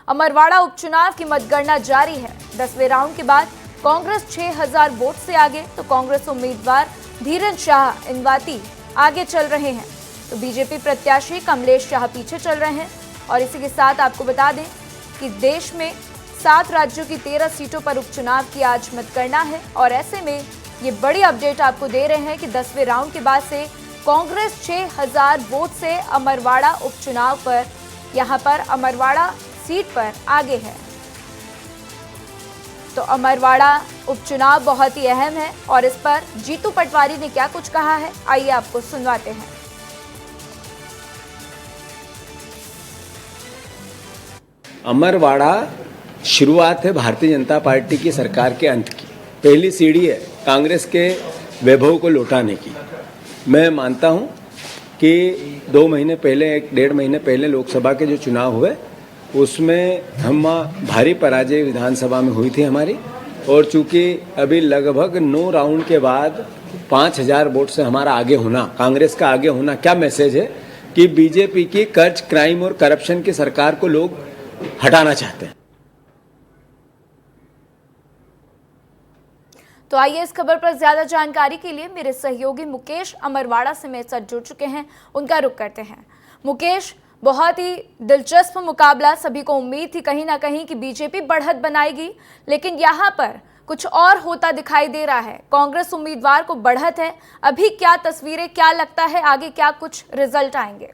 अमरवाड़ा उपचुनाव की मतगणना जारी है। 10वें राउंड के बाद कांग्रेस 6000 वोट से आगे, तो कांग्रेस उम्मीदवार धीरज शाह इंवाती आगे चल रहे हैं, तो बीजेपी प्रत्याशी कमलेश शाह पीछे चल रहे हैं। और इसी के साथ आपको बता दें कि देश में 7 राज्यों की 13 सीटों पर उपचुनाव की आज मतगणना है और ऐसे में ये बड़ी अपडेट आपको दे रहे हैं कि 10वें राउंड के बाद से कांग्रेस 6000 वोट से अमरवाड़ा उपचुनाव पर यहां पर अमरवाड़ा सीट पर आगे है। तो अमरवाड़ा उपचुनाव बहुत ही अहम है और इस पर जीतू पटवारी ने क्या कुछ कहा है, आइए आपको सुनवाते हैं। अमरवाड़ा शुरुआत है भारतीय जनता पार्टी की सरकार के अंत की, पहली सीढ़ी है कांग्रेस के वैभव को लौटाने की। मैं मानता हूं कि 2 महीने पहले, 1.5 महीने पहले लोकसभा के जो चुनाव हुए उसमें हम भारी पराजय विधानसभा में हुई थी हमारी, और चूंकि अभी लगभग 9 राउंड के बाद 5000 वोट से हमारा आगे होना, कांग्रेस का आगे होना, क्या मैसेज है कि बीजेपी की कर्ज, क्राइम और करप्शन की सरकार को लोग हटाना चाहते हैं। तो आइए इस खबर पर ज्यादा जानकारी के लिए मेरे सहयोगी मुकेश अमरवाड़ा से मेरे साथ जुड़ चुके हैं, उनका रुख करते हैं। मुकेश, बहुत ही दिलचस्प मुकाबला, सभी को उम्मीद थी कहीं ना कहीं कि बीजेपी बढ़त बनाएगी, लेकिन यहाँ पर कुछ और होता दिखाई दे रहा है। कांग्रेस उम्मीदवार को बढ़त है, अभी क्या तस्वीरें, क्या लगता है आगे क्या कुछ रिजल्ट आएंगे?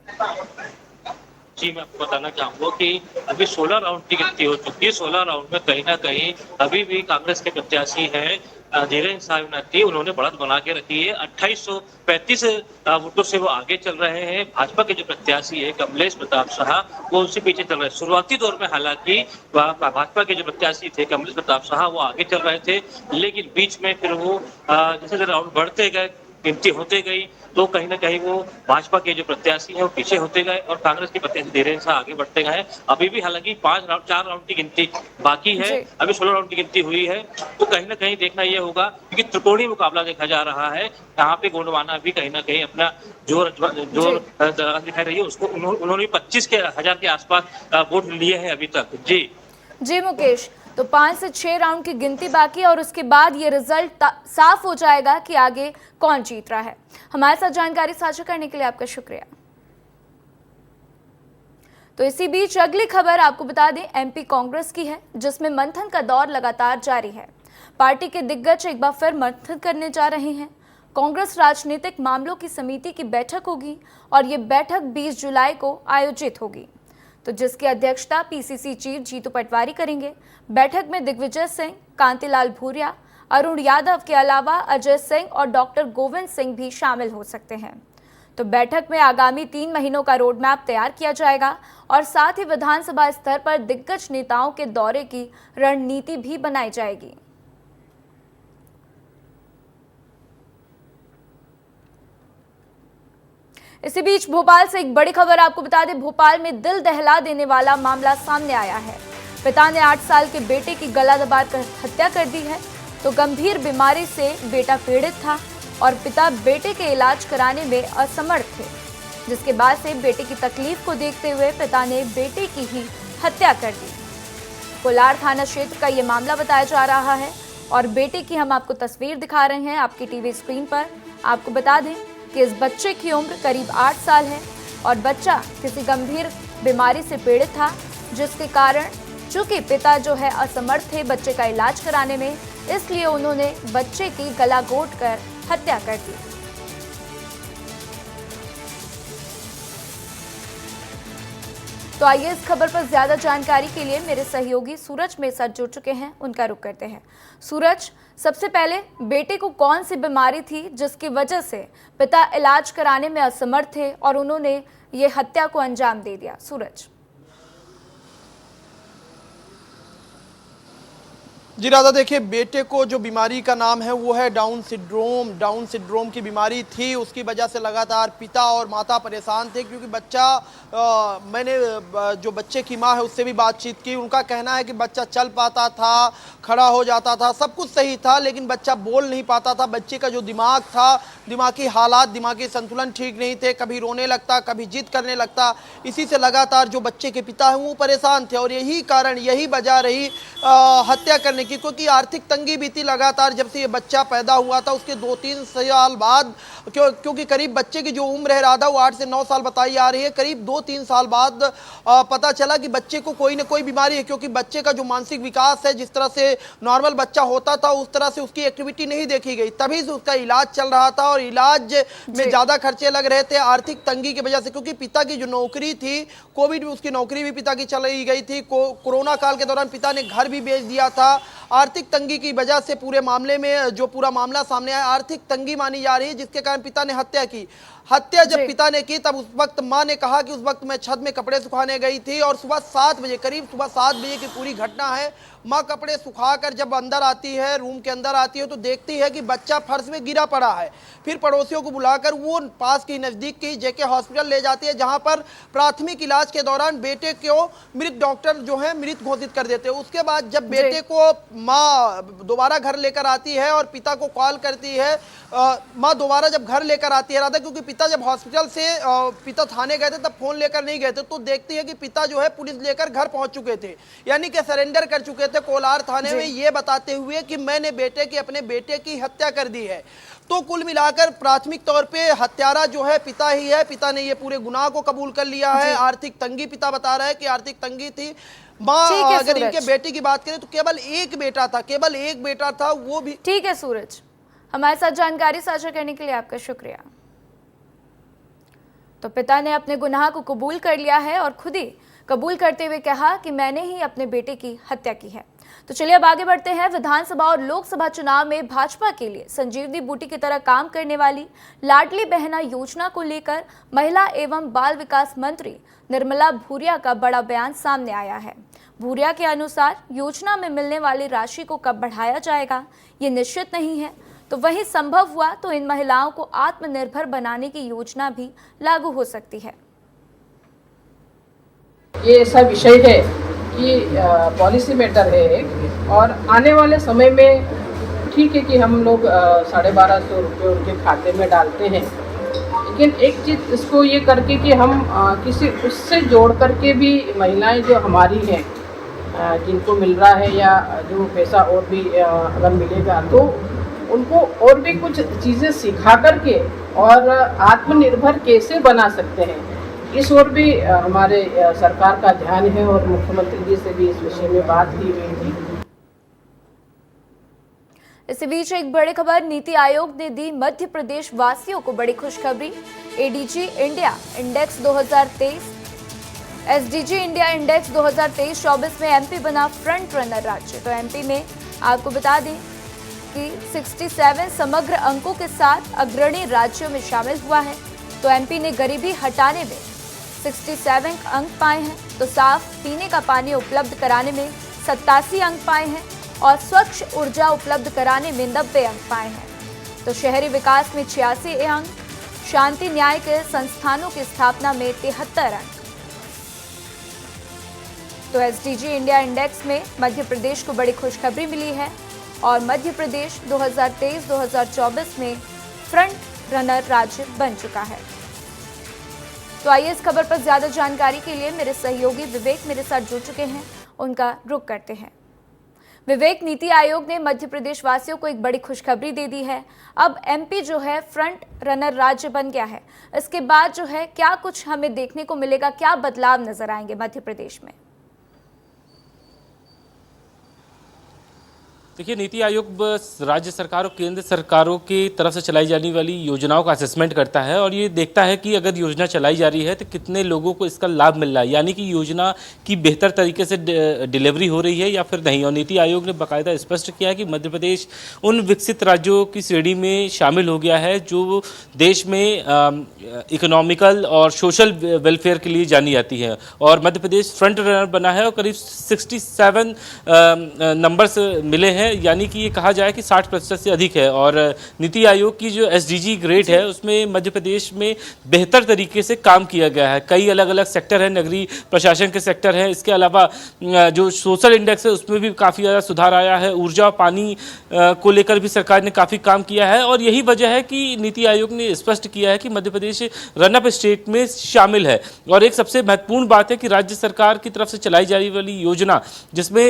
जी, मैं आपको बताना चाहूंगा कि अभी 16 राउंड की गिनती हो चुकी है। 16 राउंड में कहीं ना कहीं अभी भी कांग्रेस के प्रत्याशी हैं धीरज शाह इंवाती, उन्होंने बढ़त बना के रखी है। 2835 वोटों से वो आगे चल रहे हैं। भाजपा के जो प्रत्याशी है कमलेश प्रताप शाह, वो उनसे पीछे चल रहे हैं। शुरुआती दौर में हालांकि भाजपा के जो प्रत्याशी थे कमलेश प्रताप शाह, वो आगे चल रहे थे, लेकिन बीच में फिर वो जैसे राउंड बढ़ते गए, गिनती होते गई, तो कहीं ना कहीं वो भाजपा के जो प्रत्याशी हैं वो पीछे होते गए और कांग्रेस के प्रत्याशी धीरे से आगे बढ़ते गए। अभी भी हालांकि 4 राउंड की गिनती बाकी है, अभी 16 राउंड की गिनती हुई है, तो कहीं ना कहीं देखना यह होगा क्योंकि त्रिकोणीय मुकाबला देखा जा रहा है। यहाँ पे गोंडवाना भी कहीं ना कहीं अपना जोर दिखाई रही है, उसको उन्होंने 25,000 के आसपास वोट लिए हैं अभी तक। जी मुकेश, तो 5 से 6 राउंड की गिनती बाकी है और उसके बाद ये रिजल्ट साफ हो जाएगा कि आगे कौन जीत रहा है। हमारे साथ जानकारी साझा करने के लिए आपका शुक्रिया। तो इसी बीच अगली खबर आपको बता दें, एमपी कांग्रेस की है, जिसमें मंथन का दौर लगातार जारी है। पार्टी के दिग्गज एक बार फिर मंथन करने जा रहे हैं। कांग्रेस राजनीतिक मामलों की समिति की बैठक होगी और ये बैठक 20 जुलाई को आयोजित होगी, तो जिसकी अध्यक्षता पीसीसी चीफ जीतू पटवारी करेंगे। बैठक में दिग्विजय सिंह, कांतिलाल भूरिया, अरुण यादव के अलावा अजय सिंह और डॉक्टर गोविंद सिंह भी शामिल हो सकते हैं। तो बैठक में आगामी 3 महीनों का रोड मैप तैयार किया जाएगा और साथ ही विधानसभा स्तर पर दिग्गज नेताओं के दौरे की रणनीति भी बनाई जाएगी। इसी बीच भोपाल से एक बड़ी खबर आपको बता दें, भोपाल में दिल दहला देने वाला मामला सामने आया है। पिता ने 8 साल के बेटे की गला दबाकर हत्या कर दी है। तो गंभीर बीमारी से बेटा पीड़ित था और पिता बेटे के इलाज कराने में असमर्थ थे, जिसके बाद से बेटे की तकलीफ को देखते हुए पिता ने बेटे की ही हत्या कर दी। कोलार थाना क्षेत्र का ये मामला बताया जा रहा है और बेटे की हम आपको तस्वीर दिखा रहे हैं आपकी टीवी स्क्रीन पर। आपको बता दें कि इस बच्चे की उम्र करीब 8 साल है और बच्चा किसी गंभीर बीमारी से पीड़ित था, जिसके कारण चूंकि पिता जो है असमर्थ थे बच्चे का इलाज कराने में, इसलिए उन्होंने बच्चे की गला घोंटकर हत्या कर दी। तो आइए इस खबर पर ज्यादा जानकारी के लिए मेरे सहयोगी सूरज मेरे साथ जुड़ चुके हैं, उनका रुख करते हैं। सूरज, सबसे पहले बेटे को कौन सी बीमारी थी जिसकी वजह से पिता इलाज कराने में असमर्थ थे और उन्होंने ये हत्या को अंजाम दे दिया? सूरज। जी राधा, देखिए बेटे को जो बीमारी का नाम है वो है डाउन सिंड्रोम। डाउन सिंड्रोम की बीमारी थी, उसकी वजह से लगातार पिता और माता परेशान थे, क्योंकि बच्चा मैंने जो बच्चे की माँ है उससे भी बातचीत की। उनका कहना है कि बच्चा चल पाता था, खड़ा हो जाता था, सब कुछ सही था, लेकिन बच्चा बोल नहीं पाता था। बच्चे का जो दिमाग था, दिमागी हालात, दिमागी संतुलन ठीक नहीं थे, कभी रोने लगता, कभी जिद करने लगता। इसी से लगातार जो बच्चे के पिता हैं वो परेशान थे, और यही कारण, यही वजह रही हत्या करने की, क्योंकि आर्थिक तंगी भी थी लगातार। जब से ये बच्चा पैदा हुआ था उसके 2-3 साल बाद, क्योंकि करीब बच्चे की जो उम्र है राधा वो 8 से 9 साल बताई जा रही है, करीब 2-3 साल बाद पता चला कि बच्चे को कोई ना कोई बीमारी है। क्योंकि बच्चे का जो मानसिक विकास है, जिस तरह से नॉर्मल बच्चा होता था उस तरह से उसकी एक्टिविटी नहीं देखी गई, तभी से उसका इलाज चल रहा था, और इलाज में ज़्यादा खर्चे लग रहे थे आर्थिक तंगी की वजह से। क्योंकि पिता की जो नौकरी थी, कोविड में उसकी नौकरी भी पिता की चली गई थी, कोरोना काल के दौरान पिता ने घर भी बेच दिया था। आर्थिक तंगी की वजह से पूरे मामले में जो पूरा मामला सामने आया, आर्थिक तंगी मानी जा रही है, जिसके कारण पिता ने हत्या की। हत्या जब पिता ने की तब उस वक्त मां ने कहा कि उस वक्त मैं छत में कपड़े सुखाने गई थी, और सुबह 7 बजे, करीब सुबह 7 बजे की पूरी घटना है। मां कपड़े सुखाकर जब अंदर आती है, रूम के अंदर आती है, तो देखती है कि बच्चा फर्श में गिरा पड़ा है। फिर पड़ोसियों को बुलाकर वो पास की नज़दीक की जेके हॉस्पिटल ले जाती है, जहां पर प्राथमिक इलाज के दौरान बेटे को मृत डॉक्टर जो है मृत घोषित कर देते हैं। उसके बाद जब बेटे को माँ दोबारा घर लेकर आती है और पिता को कॉल करती है, माँ दोबारा जब घर लेकर आती है राधा, क्योंकि पिता जब हॉस्पिटल से पिता थाने गए थे तब फोन लेकर नहीं गए थे, तो देखती है कि पिता जो है पुलिस लेकर घर पहुंच चुके थे, यानी कि सरेंडर कर चुके थे कोलार थाने में, ये बताते हुए कि मैंने अपने बेटे की हत्या कर दी है। तो कुल मिलाकर प्राथमिक तौर पे हत्यारा जो है पिता ही है। पिता ने ये पूरे गुनाह को कबूल कर लिया है। आर्थिक तंगी, पिता बता रहा है कि आर्थिक तंगी थी। माँ, अगर इनके बेटे की बात करें तो केवल एक बेटा था, केवल एक बेटा था, वो भी। ठीक है सूरज, हमारे साथ जानकारी साझा करने के लिए आपका शुक्रिया। तो पिता ने अपने गुनाह को कबूल कर लिया है और खुद ही कबूल करते हुए कहा कि मैंने ही अपने बेटे की हत्या की है। तो चलिए अब आगे बढ़ते हैं। विधानसभा और लोकसभा चुनाव में भाजपा के लिए संजीवनी बूटी की तरह काम करने वाली लाडली बहना योजना को लेकर महिला एवं बाल विकास मंत्री निर्मला भूरिया का बड़ा बयान सामने आया है। भूरिया के अनुसार योजना में मिलने वाली राशि को कब बढ़ाया जाएगा ये निश्चित नहीं है, तो वहीं संभव हुआ तो इन महिलाओं को आत्मनिर्भर बनाने की योजना भी लागू हो सकती है। ये ऐसा विषय है कि पॉलिसी मैटर है, और आने वाले समय में ठीक है कि हम लोग 1250 रुपये उनके खाते में डालते हैं, लेकिन एक चीज़ इसको ये करके कि हम किसी उससे जोड़ करके भी महिलाएं जो हमारी हैं, जिनको मिल रहा है या जो पैसा और भी अगर मिलेगा तो उनको और भी कुछ चीज़ें सिखा करके और आत्मनिर्भर कैसे बना सकते हैं, इस ओर भी हमारे सरकार का ध्यान है, और मुख्यमंत्री जी से भी इस विषय में बात की गई थी। इसी बीच एक बड़ी खबर, नीति आयोग ने दी मध्य प्रदेश वासियों को बड़ी खुशखबरी। ADG India index 2023 SDG India index 2023-24 में एमपी बना फ्रंट रनर राज्य। तो एमपी में आपको बता दें कि 67 समग्र अंकों के साथ अग्रणी राज्यों में शामिल हुआ है। तो एमपी ने गरीबी हटाने में 67 अंक पाए हैं, तो साफ पीने का पानी उपलब्ध कराने में 87 अंक पाए हैं, और स्वच्छ ऊर्जा उपलब्ध कराने में 90 अंक पाए हैं। तो शहरी विकास में 86 अंक, शांति न्याय के संस्थानों की स्थापना में 73 अंक। तो एसडीजी इंडिया इंडेक्स में मध्य प्रदेश को बड़ी खुशखबरी मिली है, और मध्य प्रदेश 2023-2024 में फ्रंट रनर राज्य बन चुका है। तो आइए इस खबर पर ज्यादा जानकारी के लिए मेरे सहयोगी विवेक मेरे साथ जुड़ चुके हैं, उनका रुख करते हैं। विवेक, नीति आयोग ने मध्य प्रदेश वासियों को एक बड़ी खुशखबरी दे दी है। अब एमपी जो है फ्रंट रनर राज्य बन गया है। इसके बाद जो है क्या कुछ हमें देखने को मिलेगा, क्या बदलाव नजर आएंगे मध्य प्रदेश में? देखिए, नीति आयोग राज्य सरकार और केंद्र सरकारों की तरफ से चलाई जाने वाली योजनाओं का असेसमेंट करता है और ये देखता है कि अगर योजना चलाई जा रही है तो कितने लोगों को इसका लाभ मिल रहा है, यानी कि योजना की बेहतर तरीके से डिलीवरी हो रही है या फिर नहीं। और नीति आयोग ने बाकायदा स्पष्ट किया है कि मध्य प्रदेश उन विकसित राज्यों की श्रेणी में शामिल हो गया है जो देश में इकोनॉमिकल और सोशल वेलफेयर के लिए जानी जाती है। और मध्य प्रदेश फ्रंट रनर बना है और करीब 67 नंबर्स मिले हैं, यानी कि ये कहा जाए कि 60% से अधिक है। और नीति आयोग की जो SDG ग्रेड है उसमें मध्य प्रदेश में बेहतर तरीके से काम किया गया है। कई अलग अलग सेक्टर है, नगरीय प्रशासन के सेक्टर है, इसके अलावा जो सोशल इंडेक्स है उसमें भी काफ़ी ज़्यादा सुधार आया है। ऊर्जा पानी को लेकर भी सरकार ने काफ़ी काम किया है और यही वजह है कि नीति आयोग ने स्पष्ट किया है कि मध्य प्रदेश रनअप स्टेट में शामिल है। और एक सबसे महत्वपूर्ण बात है कि राज्य सरकार की तरफ से चलाई जाने वाली योजना जिसमें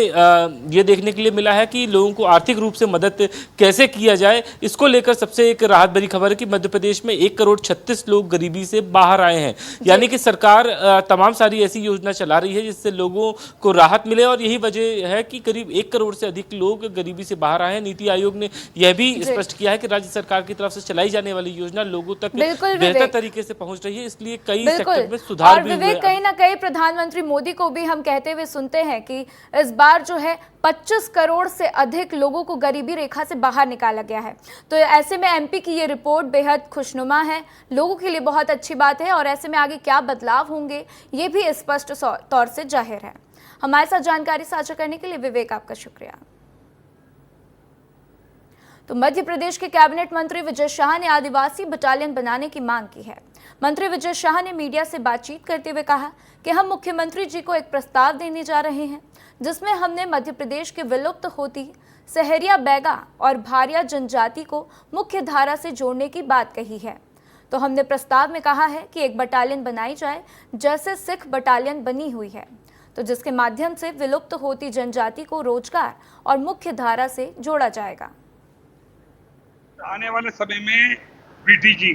ये देखने के लिए मिला है कि लोगों को आर्थिक रूप से मदद कैसे किया जाए, इसको लेकर सबसे एक राहत भरी खबर है कि मध्य प्रदेश में 1 करोड़ 36 लोग गरीबी से बाहर आए हैं। यानी कि सरकार तमाम सारी ऐसी योजना चला रही है जिससे लोगों को राहत मिले और यही वजह है कि करीब 1 करोड़ से अधिक लोग गरीबी से बाहर आए हैं। नीति आयोग ने यह भी स्पष्ट किया है कि राज्य सरकार की तरफ से चलाई जाने वाली योजना लोगों तक बेहतर तरीके से पहुंच रही है, इसलिए कई सेक्टर में सुधार भी हुए। कहीं ना कहीं प्रधानमंत्री मोदी को भी हम कहते हुए सुनते हैं कि इस बार जो है 25 करोड़ से अधिक लोगों को गरीबी रेखा से बाहर निकाला गया है। तो ऐसे में MP की ये रिपोर्ट बेहद खुशनुमा है, लोगों के लिए बहुत अच्छी बात है और ऐसे में आगे क्या बदलाव होंगे ये भी स्पष्ट तौर से जाहिर है। हमारे साथ जानकारी साझा करने के लिए विवेक आपका शुक्रिया। तो मध्य प्रदेश के कैबिनेट मंत्री विजय शाह ने आदिवासी बटालियन बनाने की मांग की है। मंत्री विजय शाह ने मीडिया से बातचीत करते हुए कहा कि हम मुख्यमंत्री जी को एक प्रस्ताव देने जा रहे हैं जिसमें हमने मध्य प्रदेश के विलुप्त होती सहरिया बैगा और भारिया जनजाति को मुख्य धारा से जोड़ने की बात कही है। तो हमने प्रस्ताव में कहा है कि एक बटालियन बनाई जाए जैसे सिख बटालियन बनी हुई है, तो जिसके माध्यम से विलुप्त होती जनजाति को रोजगार और मुख्य धारा से जोड़ा जाएगा। आने वाले समय में BTG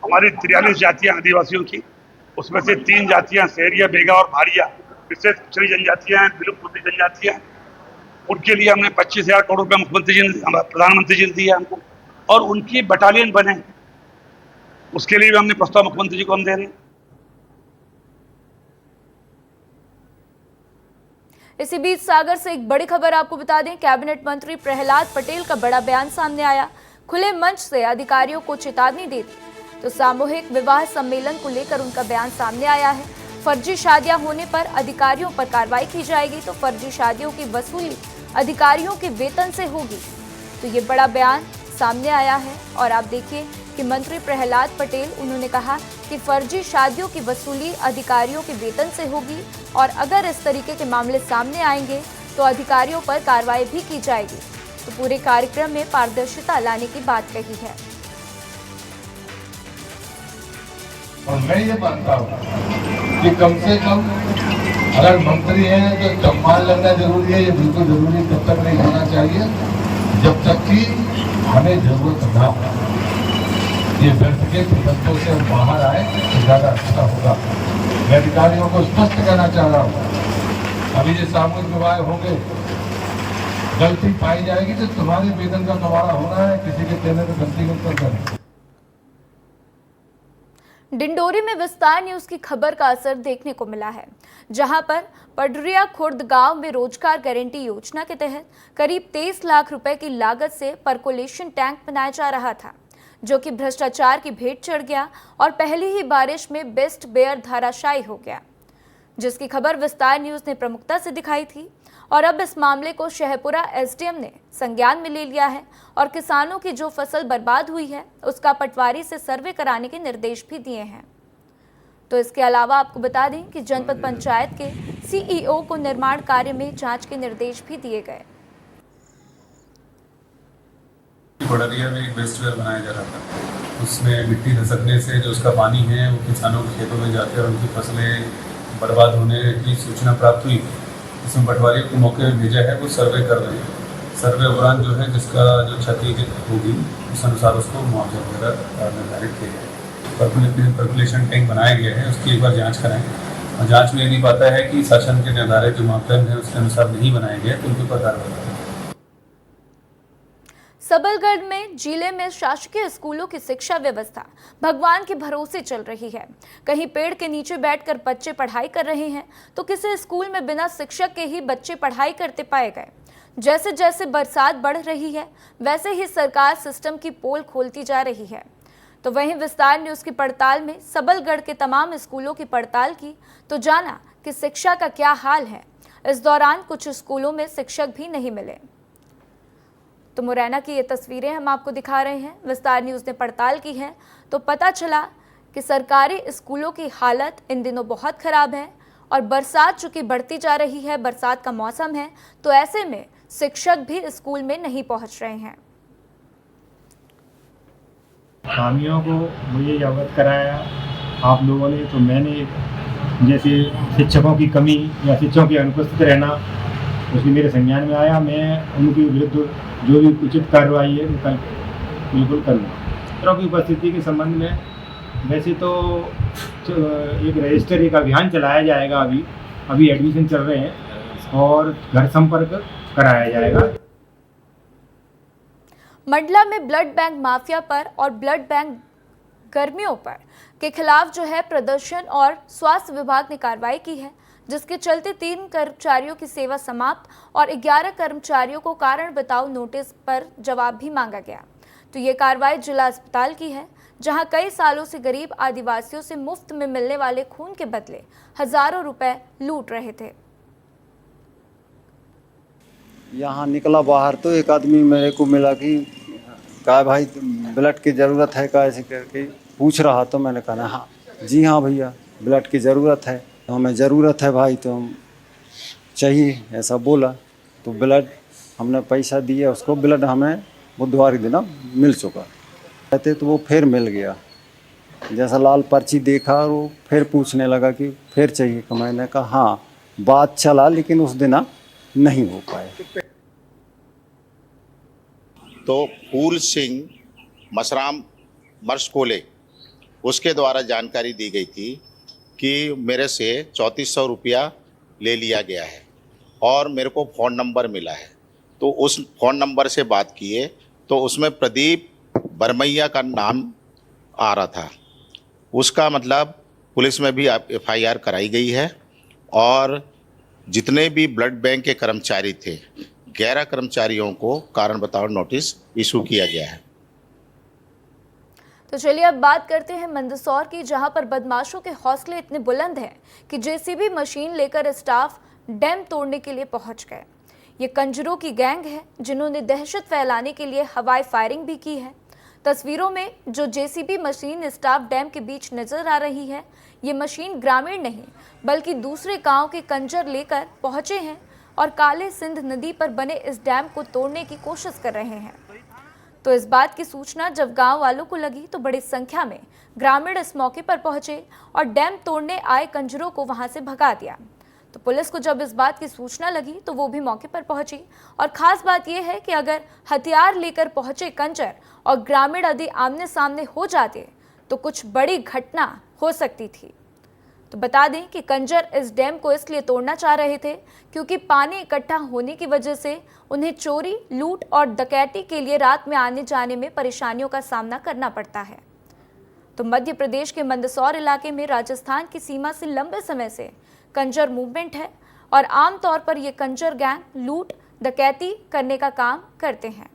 हमारी 43 जातियां आदिवासियों की, उसमें से 3 जातियां सहरिया बेगा और भारिया विशेष पिछड़ी जनजातियां हैं, विलुप्त होती जनजातियां हैं। उनके लिए हमने 25,000 करोड़ रुपया प्रधानमंत्री जी ने दिया हमको और उनकी बटालियन बने, उसके लिए भी हमने प्रस्ताव मुख्यमंत्री जी को हम दे रहे हैं। इसी बीच सागर से एक बड़ी खबर आपको बता दें, कैबिनेट मंत्री प्रहलाद पटेल का बड़ा बयान सामने आया। खुले मंच से अधिकारियों को चेतावनी दे दी। तो सामूहिक विवाह सम्मेलन को लेकर उनका बयान सामने आया है। फर्जी शादियां होने पर अधिकारियों पर कार्रवाई की जाएगी, तो फर्जी शादियों की वसूली अधिकारियों के वेतन से होगी। तो ये बड़ा बयान सामने आया है और आप देखिए कि मंत्री प्रहलाद पटेल उन्होंने कहा कि फर्जी शादियों की वसूली अधिकारियों के वेतन से होगी और अगर इस तरीके के मामले सामने आएंगे तो अधिकारियों पर कार्रवाई भी की जाएगी। तो पूरे कार्यक्रम में पारदर्शिता लाने की बात कही है। और मैं ये मानता हूँ कि कम से कम अगर मंत्री हैं तो सम्मान लगना जरूरी है, ये बिल्कुल जरूरी तब तक नहीं होना चाहिए जब तक कि हमें जरूरत ना हो। ये व्यर्थ के प्रबंधों से हम बाहर आए तो ज्यादा अच्छा होगा। मैं अधिकारियों को स्पष्ट कहना चाह रहा हूँ, अभी ये सामूहिक विवाह होंगे, गलती पाई जाएगी तो तुम्हारे वेतन का कबाड़ा होना है, किसी के कहने में गलती मत करना। डिंडोरी में विस्तार न्यूज की खबर का असर देखने को मिला है, जहां पर पडरिया खुर्द गांव में रोजगार गारंटी योजना के तहत करीब 23 लाख रुपए की लागत से परकोलेशन टैंक बनाया जा रहा था, जो कि भ्रष्टाचार की भेंट चढ़ गया और पहली ही बारिश में बेस्ट बेयर धराशायी हो गया, जिसकी खबर विस्तार न्यूज ने प्रमुखता से दिखाई थी। और अब इस मामले को शहपुरा SDM ने संज्ञान में ले लिया है और किसानों की जो फसल बर्बाद हुई है उसका पटवारी से सर्वे कराने के निर्देश भी दिए हैं। तो इसके अलावा आपको बता दें कि जनपद पंचायत के CEO को निर्माण कार्य में जांच के निर्देश भी दिए गए। पडरिया में एक वेस्ट वेयर बनाया जा रहा था, उसमें मिट्टी धसकने से जो उसका पानी है वो किसानों के खेतों में जाकर उनकी फसलें बर्बाद होने की सूचना प्राप्त हुई। इसमें पटवारी को मौके में भेजा है, वो सर्वे कर रहे हैं। सर्वे उपरांत जो है जिसका जो क्षति होगी उस अनुसार उसको मुआवजा वगैरह निर्धारित किया गया। परकुलेशन टैंक बनाया गया है, उसकी एक बार जांच कराएं और जांच में यदि पाता है कि शासन के निर्धारित जो मापदंड है उसके अनुसार नहीं बनाया गया तो उनके ऊपर कार्रवाई करें। सबलगढ़ में जिले में शासकीय स्कूलों की शिक्षा व्यवस्था भगवान के भरोसे चल रही है। कहीं पेड़ के नीचे बैठकर बच्चे पढ़ाई कर रहे हैं तो किसी स्कूल में बिना शिक्षक के ही बच्चे पढ़ाई करते पाए गए। जैसे जैसे बरसात बढ़ रही है वैसे ही सरकार सिस्टम की पोल खोलती जा रही है। तो वहीं विस्तार न्यूज की पड़ताल में सबलगढ़ के तमाम स्कूलों की पड़ताल की तो जाना कि शिक्षा का क्या हाल है। इस दौरान कुछ स्कूलों में शिक्षक भी नहीं मिले। तो मुरैना की ये तस्वीरें हम आपको दिखा रहे हैं। विस्तार न्यूज ने पड़ताल की है तो पता चला कि सरकारी स्कूलों की हालत इन दिनों बहुत खराब है और बरसात चूंकि बढ़ती जा रही है, बरसात का मौसम है, तो ऐसे में शिक्षक भी स्कूल में नहीं पहुंच रहे हैं। खामियों को मुझे अवगत कराया आप लोगों ने, तो मैंने जैसे शिक्षकों की कमी या शिक्षकों की अनुपस्थित रहना उसकी मेरे संज्ञान में आया। मैं उनके विरुद्ध जो भी उचित कार्रवाई है कल बिल्कुल करूँगा। छात्रों की उपस्थिति के संबंध में वैसे तो एक रजिस्टर, एक अभियान चलाया जाएगा। अभी एडमिशन चल रहे हैं और घर संपर्क कराया जाएगा। मंडला में ब्लड बैंक माफिया पर और ब्लड बैंक कर्मियों पर के खिलाफ जो है प्रदर्शन और स्वास्थ्य विभाग ने कार्रवाई की है, जिसके चलते 3 कर्मचारियों की सेवा समाप्त और 11 कर्मचारियों को कारण बताओ नोटिस पर जवाब भी मांगा गया। तो ये कार्रवाई जिला अस्पताल की है, जहां कई सालों से गरीब आदिवासियों से मुफ्त में मिलने वाले खून के बदले हजारों रुपए लूट रहे थे। यहाँ निकला बाहर तो एक आदमी मेरे को मिला कि कहा भाई ब्लड की ज़रूरत है, का ऐसे करके पूछ रहा। तो मैंने कहा हाँ जी हाँ भैया ब्लड की ज़रूरत है, तो हमें ज़रूरत है भाई, तो हम चाहिए ऐसा बोला। तो ब्लड हमने पैसा दिया उसको, ब्लड हमें बुधवार के दिन मिल चुका कहते, तो वो फिर मिल गया। जैसा लाल पर्ची देखा और वो फिर पूछने लगा कि फिर चाहिए। तो मैंने कहा हाँ, बात चला लेकिन उस दिन नहीं हो पाए। तो फूल सिंह मसराम मर्शकोले उसके द्वारा जानकारी दी गई थी कि मेरे से 3400 रुपया ले लिया गया है और मेरे को फ़ोन नंबर मिला है। तो उस फ़ोन नंबर से बात किए तो उसमें प्रदीप बरमैया का नाम आ रहा था। उसका मतलब पुलिस में भी FIR कराई गई है और जितने भी ब्लड बैंक के कर्मचारी थे 11 कर्मचारियों को कारण बताओ नोटिस इशू किया गया है। तो चलिए अब बात करते हैं मंदसौर की, जहां पर बदमाशों के हौसले इतने बुलंद हैं कि JCB मशीन लेकर स्टाफ डैम तोड़ने के लिए पहुंच गए। ये कंजरों की गैंग है जिन्होंने दहशत फैलाने के लिए हवाई फायरिंग भी की है। तस्वीरों में जो JCB मशीन स्टाफ डैम के बीच नजर आ रही है, ये मशीन ग्रामीण नहीं बल्कि दूसरे गांव के कंजर लेकर पहुंचे हैं और काले सिंध नदी पर बने इस डैम को तोड़ने की कोशिश कर रहे हैं। तो इस बात की सूचना जब गांव वालों को लगी तो बड़ी संख्या में ग्रामीण इस मौके पर पहुंचे और डैम तोड़ने आए कंजरों को वहां से भगा दिया। तो पुलिस को जब इस बात की सूचना लगी तो वो भी मौके पर पहुंची और खास बात यह है कि अगर हथियार लेकर पहुंचे कंजर और ग्रामीण यदि आमने सामने हो जाते तो कुछ बड़ी घटना हो सकती थी। तो बता दें कि कंजर इस डैम को इसलिए तोड़ना चाह रहे थे क्योंकि पानी इकट्ठा होने की वजह से उन्हें चोरी, लूट और डकैती के लिए रात में आने जाने में परेशानियों का सामना करना पड़ता है। तो मध्य प्रदेश के मंदसौर इलाके में राजस्थान की सीमा से लंबे समय से कंजर मूवमेंट है और आमतौर पर ये कंजर गैंग लूट, डकैती करने का काम करते हैं।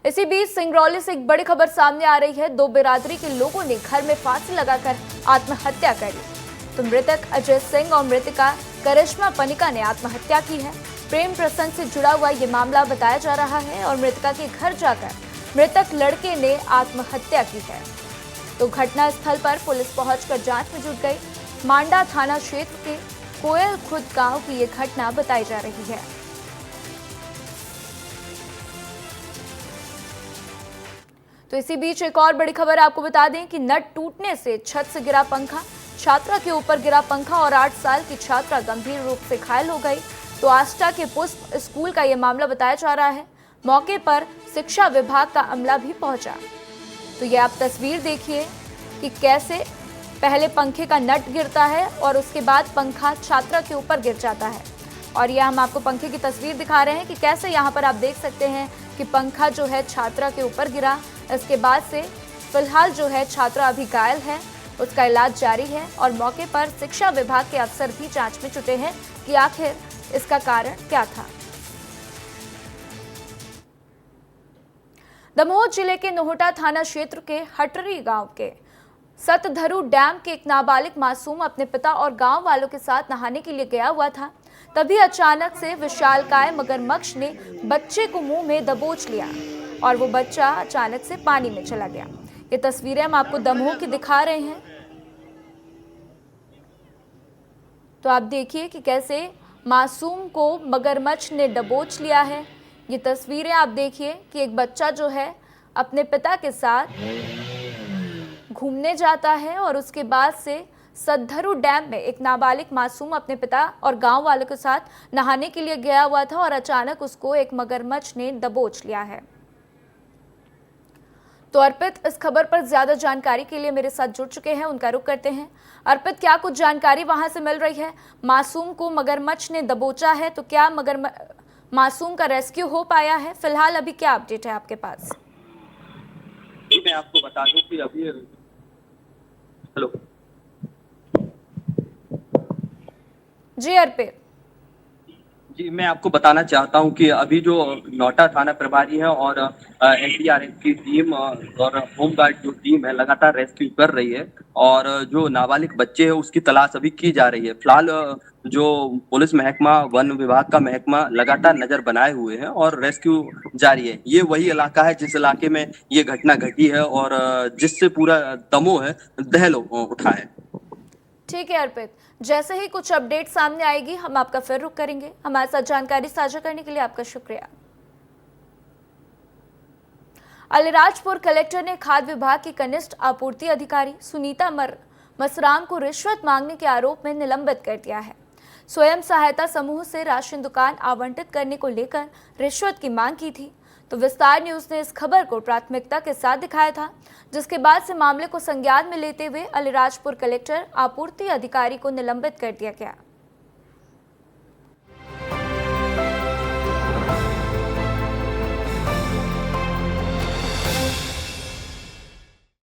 इसी बीच सिंगरौली से एक बड़ी खबर सामने आ रही है। 2 बिरादरी के लोगों ने घर में फांसी लगाकर आत्महत्या कर ली। तो मृतक अजय सिंह और मृतका करिश्मा पनिका ने आत्महत्या की है। प्रेम प्रसंग से जुड़ा हुआ ये मामला बताया जा रहा है और मृतका के घर जाकर मृतक लड़के ने आत्महत्या की है। तो घटना स्थल पर पुलिस पहुंचकर जांच में जुट गई। मांडा थाना क्षेत्र के कोयल खुद गांव की ये घटना बताई जा रही है। तो इसी बीच एक और बड़ी खबर आपको बता दें कि नट टूटने से छत से गिरा पंखा, छात्रा के ऊपर गिरा पंखा और 8 साल की छात्रा गंभीर रूप से घायल हो गई। तो आष्टा के पुष्प स्कूल का यह मामला बताया जा रहा है। मौके पर शिक्षा विभाग का अमला भी पहुंचा। तो ये आप तस्वीर देखिए कि कैसे पहले पंखे का नट गिरता है और उसके बाद पंखा छात्रा के ऊपर गिर जाता है। और ये हम आपको पंखे की तस्वीर दिखा रहे हैं कि कैसे यहाँ पर आप देख सकते हैं कि पंखा जो है छात्रा के ऊपर गिरा। इसके बाद से फिलहाल जो है छात्रा अभी घायल है, उसका इलाज जारी है और मौके पर शिक्षा विभाग के अफसर भी जांच में जुटे हैं कि आखिर इसका कारण क्या था। दमोह जिले के नोहटा थाना क्षेत्र के हटरी गांव के सतधरु डैम के एक नाबालिग मासूम अपने पिता और गांव वालों के साथ नहाने के लिए गया हुआ था। तभी अचानक से विशालकाय मगरमच्छ ने बच्चे को मुंह में दबोच लिया और वो बच्चा अचानक से पानी में चला गया। ये तस्वीरें हम आपको दमोह की दिखा रहे हैं, तो आप देखिए कि कैसे मासूम को मगरमच्छ ने दबोच लिया है। ये तस्वीरें आप देखिए कि एक बच्चा जो है अपने पिता के साथ घूमने जाता है और उसके बाद से सतधरु डैम में एक नाबालिग मासूम अपने पिता और गांव वालों के साथ नहाने के लिए गया हुआ था और अचानक उसको एक मगरमच्छ ने दबोच लिया है। तो अर्पित इस खबर पर ज्यादा जानकारी के लिए मेरे साथ जुड़ चुके हैं, उनका रुख करते हैं। अर्पित, क्या कुछ जानकारी वहां से मिल रही है? मासूम को मगरमच्छ ने दबोचा है, तो क्या मासूम का रेस्क्यू हो पाया है? फिलहाल अभी क्या अपडेट है आपके पास? मैं आपको बता दूं कि अभी हेलो जी अर्पित जी, मैं आपको बताना चाहता हूं कि अभी जो नोटा थाना प्रभारी है और एनडीआरएफ की टीम और होमगार्ड जो टीम है लगातार रेस्क्यू कर रही है और जो नाबालिग बच्चे है उसकी तलाश अभी की जा रही है। फिलहाल जो पुलिस महकमा, वन विभाग का महकमा लगातार नजर बनाए हुए हैं और रेस्क्यू जारी है। ये वही इलाका है जिस इलाके में ये घटना घटी है और जिससे पूरा दमोह है दहल उठा है। ठीक है अर्पित, जैसे ही कुछ अपडेट सामने आएगी हम आपका फिर रुख करेंगे। हमारे साथ जानकारी साझा करने के लिए आपका शुक्रिया। अलीराजपुर कलेक्टर ने खाद्य विभाग की कनिष्ठ आपूर्ति अधिकारी सुनीता मसराम को रिश्वत मांगने के आरोप में निलंबित कर दिया है। स्वयं सहायता समूह से राशन दुकान आवंटित करने को लेकर रिश्वत की मांग की थी, तो विस्तार न्यूज ने इस खबर को प्राथमिकता के साथ दिखाया था, जिसके बाद से मामले को संज्ञान में लेते हुए अलीराजपुर कलेक्टर आपूर्ति अधिकारी को निलंबित कर दिया गया।